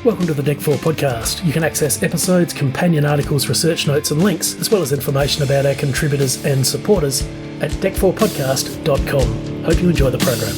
Welcome to the DEC4 podcast. You can access episodes, companion articles, research notes and links, as well as information about our contributors and supporters at DEC4podcast.com. Hope you enjoy the program.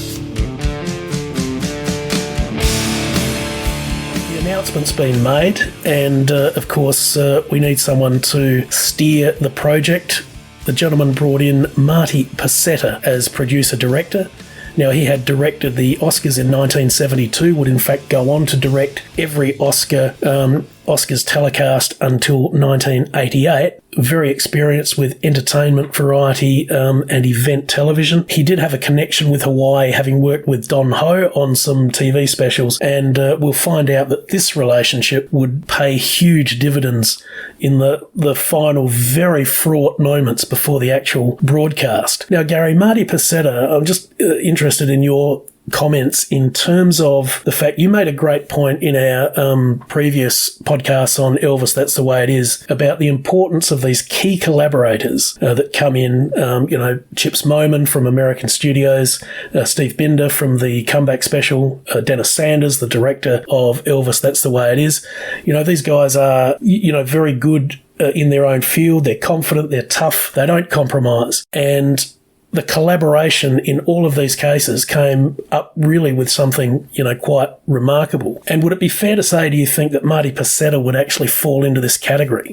The announcement's been made, and of course we need someone to steer the project. The gentleman brought in Marty Pasetta as producer-director. Now, he had directed the Oscars in 1972, would in fact go on to direct every Oscars telecast until 1988. Very experienced with entertainment, variety, and event television. He did have a connection with Hawaii, having worked with Don Ho on some TV specials, and we'll find out that this relationship would pay huge dividends in the final, very fraught moments before the actual broadcast. Now, Gary, Marty Pasetta, I'm just interested in your comments in terms of the fact you made a great point in our previous podcasts on Elvis, That's the Way It Is, about the importance of these key collaborators that come in, Chips Moman from American Studios, Steve Binder from the Comeback Special, Dennis Sanders, the director of Elvis, That's the Way It Is. These guys are, very good in their own field. They're confident, they're tough, they don't compromise. And the collaboration in all of these cases came up really with something, quite remarkable. And would it be fair to say, do you think, that Marty Pasetta would actually fall into this category?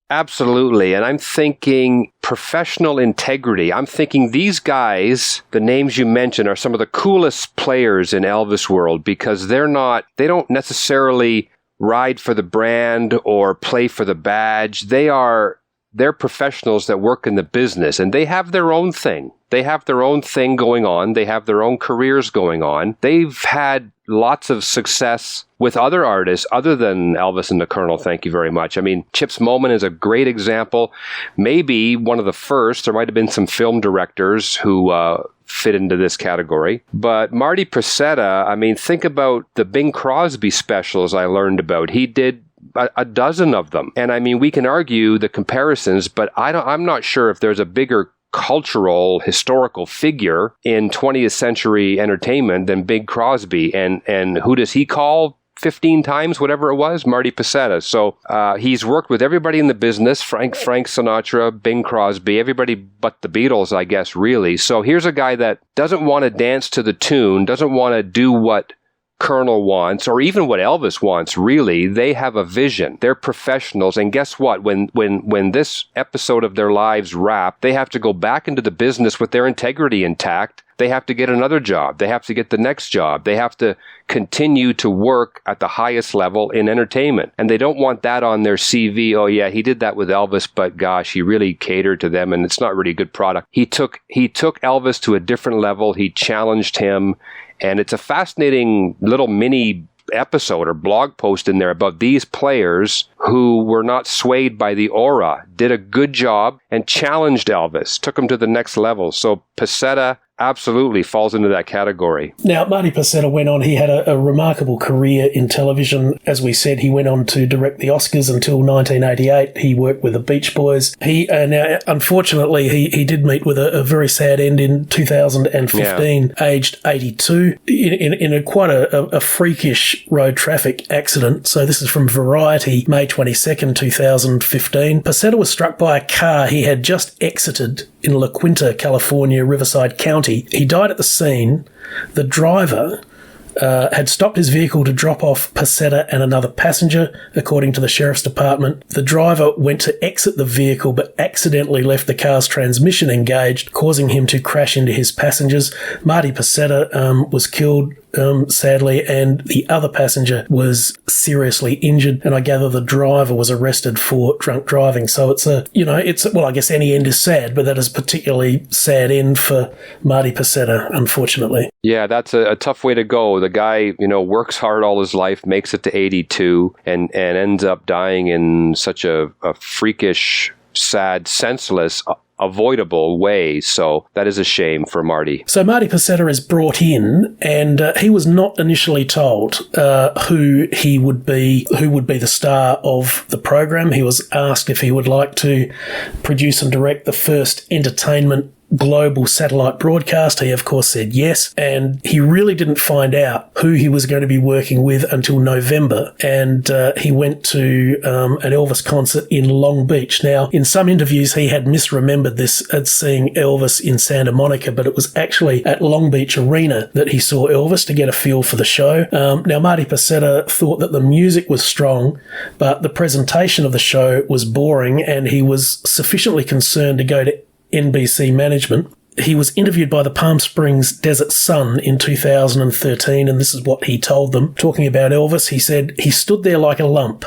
Absolutely. And I'm thinking professional integrity. I'm thinking these guys, the names you mentioned, are some of the coolest players in Elvis world, because they don't necessarily ride for the brand or play for the badge. They're professionals that work in the business, and they have their own thing. They have their own thing going on. They have their own careers going on. They've had lots of success with other artists other than Elvis and the Colonel, thank you very much. I mean, Chips Moman is a great example. Maybe one of the first. There might have been some film directors who fit into this category. But Marty Pasetta, think about the Bing Crosby specials I learned about. He did a dozen of them. And we can argue the comparisons, but I'm not sure if there's a bigger cultural, historical figure in 20th century entertainment than Bing Crosby. And who does he call 15 times, whatever it was? Marty Pasetta. So he's worked with everybody in the business, Frank Sinatra, Bing Crosby, everybody but the Beatles, I guess, really. So here's a guy that doesn't want to dance to the tune, doesn't want to do what Colonel wants, or even what Elvis wants, really. They have a vision. They're professionals. And guess what? When this episode of their lives wrap, they have to go back into the business with their integrity intact. They have to get another job. They have to get the next job. They have to continue to work at the highest level in entertainment. And they don't want that on their CV. Oh yeah, he did that with Elvis, but gosh, he really catered to them and it's not really a good product. He took Elvis to a different level. He challenged him. And it's a fascinating little mini episode or blog post in there about these players who were not swayed by the aura, did a good job, and challenged Elvis, took him to the next level. So Pasetta absolutely falls into that category. Now, Marty Pasetta went on, he had a remarkable career in television. As we said, he went on to direct the Oscars until 1988. He worked with the Beach Boys. Now, unfortunately, he did meet with a very sad end in 2015, aged 82, in quite a freakish road traffic accident. So this is from Variety, May 22nd, 2015. Pasetta was struck by a car he had just exited in La Quinta, California, Riverside County. He died at the scene. The driver had stopped his vehicle to drop off Pasetta and another passenger, according to the Sheriff's Department. The driver went to exit the vehicle but accidentally left the car's transmission engaged, causing him to crash into his passengers. Marty Pasetta was killed, sadly, and the other passenger was seriously injured, and I gather the driver was arrested for drunk driving. So I guess any end is sad, but that is a particularly sad end for Marty Pasetta, unfortunately. Yeah, that's a tough way to go. The guy, works hard all his life, makes it to 82, and ends up dying in such a freakish, sad, senseless, avoidable way. So that is a shame for Marty. So Marty Pasetta is brought in, and he was not initially told who would be the star of the program. He was asked if he would like to produce and direct the first entertainment global satellite broadcast? He, of course, said yes. And he really didn't find out who he was going to be working with until November. And he went to an Elvis concert in Long Beach. Now, in some interviews, he had misremembered this as seeing Elvis in Santa Monica, but it was actually at Long Beach Arena that he saw Elvis to get a feel for the show. Now, Marty Pasetta thought that the music was strong, but the presentation of the show was boring, and he was sufficiently concerned to go to NBC management. He was interviewed by the Palm Springs Desert Sun in 2013, and this is what he told them. Talking about Elvis, he said, "He stood there like a lump.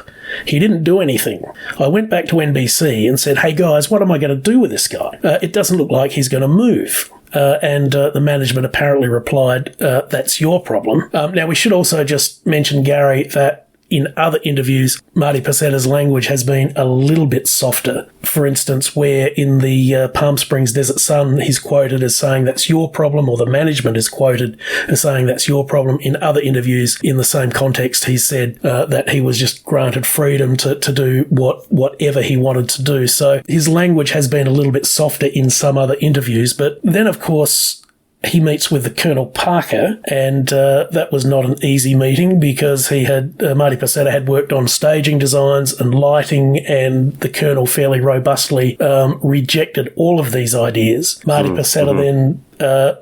He didn't do anything. I went back to NBC and said, 'Hey guys, what am I going to do with this guy? It doesn't look like he's going to move.'" And the management apparently replied, "That's your problem." Now, we should also just mention, Gary, that in other interviews, Marty Pasetta's language has been a little bit softer. For instance, where in the Palm Springs Desert Sun, he's quoted as saying that's your problem, or the management is quoted as saying that's your problem. In other interviews in the same context, he said that he was just granted freedom to do whatever he wanted to do. So his language has been a little bit softer in some other interviews. But then, of course, he meets with the Colonel Parker, and that was not an easy meeting because Marty Pasetta had worked on staging designs and lighting, and the Colonel fairly robustly rejected all of these ideas. Marty Pasetta then,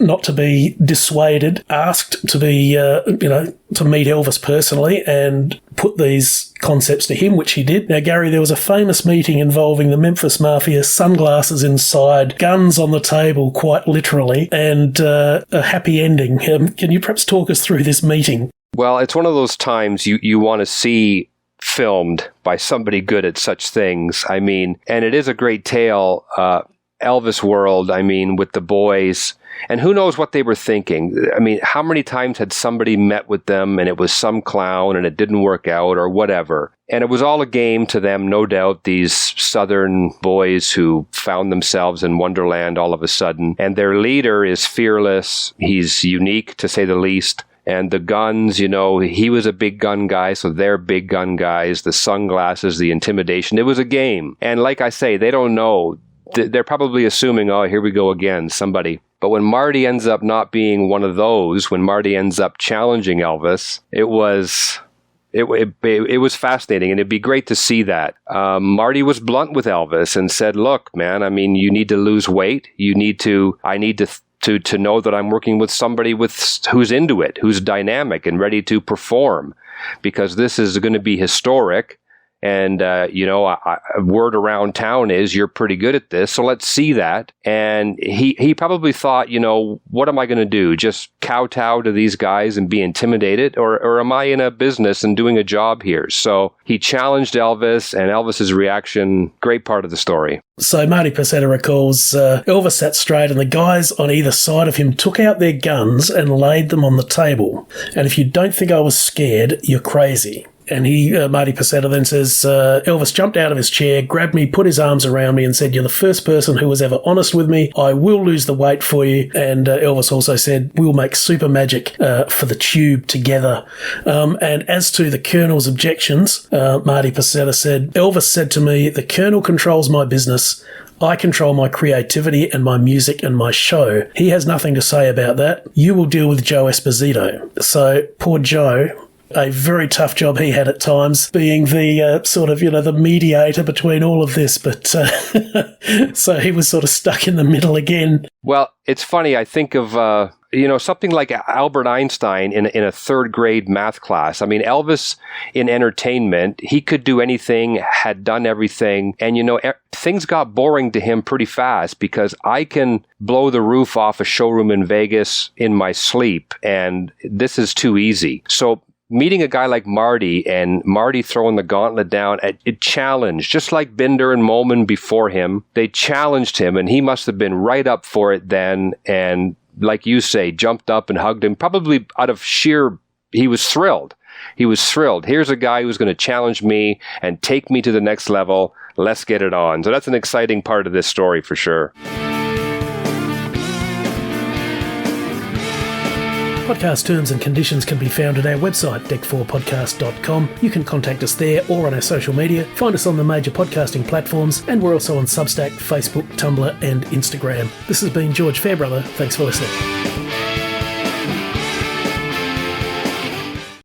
not to be dissuaded, asked to be, to meet Elvis personally and put these concepts to him, which he did. Now, Gary, there was a famous meeting involving the Memphis Mafia, sunglasses inside, guns on the table, quite literally, and a happy ending. Can you perhaps talk us through this meeting? Well, it's one of those times you want to see filmed by somebody good at such things. I mean, and it is a great tale, Elvis world, I mean, with the boys. And who knows what they were thinking? I mean, how many times had somebody met with them and it was some clown and it didn't work out or whatever? And it was all a game to them, no doubt, these southern boys who found themselves in Wonderland all of a sudden. And their leader is fearless. He's unique, to say the least. And the guns, he was a big gun guy, so they're big gun guys. The sunglasses, the intimidation. It was a game. And like I say, they don't know. They're probably assuming, oh, here we go again, somebody. But when Marty ends up not being one of those, when Marty ends up challenging Elvis, it was fascinating, and it'd be great to see that. Marty was blunt with Elvis and said, "Look, man, I mean, you need to lose weight. I need to know that I'm working with somebody who's into it, who's dynamic and ready to perform, because this is going to be historic." And, word around town is you're pretty good at this, so let's see that. And he probably thought, what am I going to do? Just kowtow to these guys and be intimidated? Or am I in a business and doing a job here? So he challenged Elvis, and Elvis's reaction, great part of the story. So Marty Pasetta recalls, Elvis sat straight and the guys on either side of him took out their guns and laid them on the table. And if you don't think I was scared, you're crazy. And Marty Pasetta then says, Elvis jumped out of his chair, grabbed me, put his arms around me and said, "You're the first person who was ever honest with me. I will lose the weight for you." And Elvis also said, "We'll make super magic for the tube together." And as to the Colonel's objections, Marty Pasetta said, "Elvis said to me, 'The Colonel controls my business. I control my creativity and my music and my show. He has nothing to say about that. You will deal with Joe Esposito." So poor Joe, a very tough job he had at times, being the the mediator between all of this. But so he was sort of stuck in the middle again. Well, it's funny. I think of, something like Albert Einstein in a third grade math class. I mean, Elvis in entertainment, he could do anything, had done everything. And, things got boring to him pretty fast because I can blow the roof off a showroom in Vegas in my sleep. And this is too easy. So meeting a guy like Marty and Marty throwing the gauntlet down, it challenged, just like Binder and Molman before him, they challenged him and he must have been right up for it then. And like you say, jumped up and hugged him, probably out of he was thrilled. He was thrilled. Here's a guy who's going to challenge me and take me to the next level. Let's get it on. So that's an exciting part of this story for sure. Podcast terms and conditions can be found at our website, DEC4podcast.com. You can contact us there or on our social media. Find us on the major podcasting platforms, and we're also on Substack, Facebook, Tumblr, and Instagram. This has been George Fairbrother. Thanks for listening.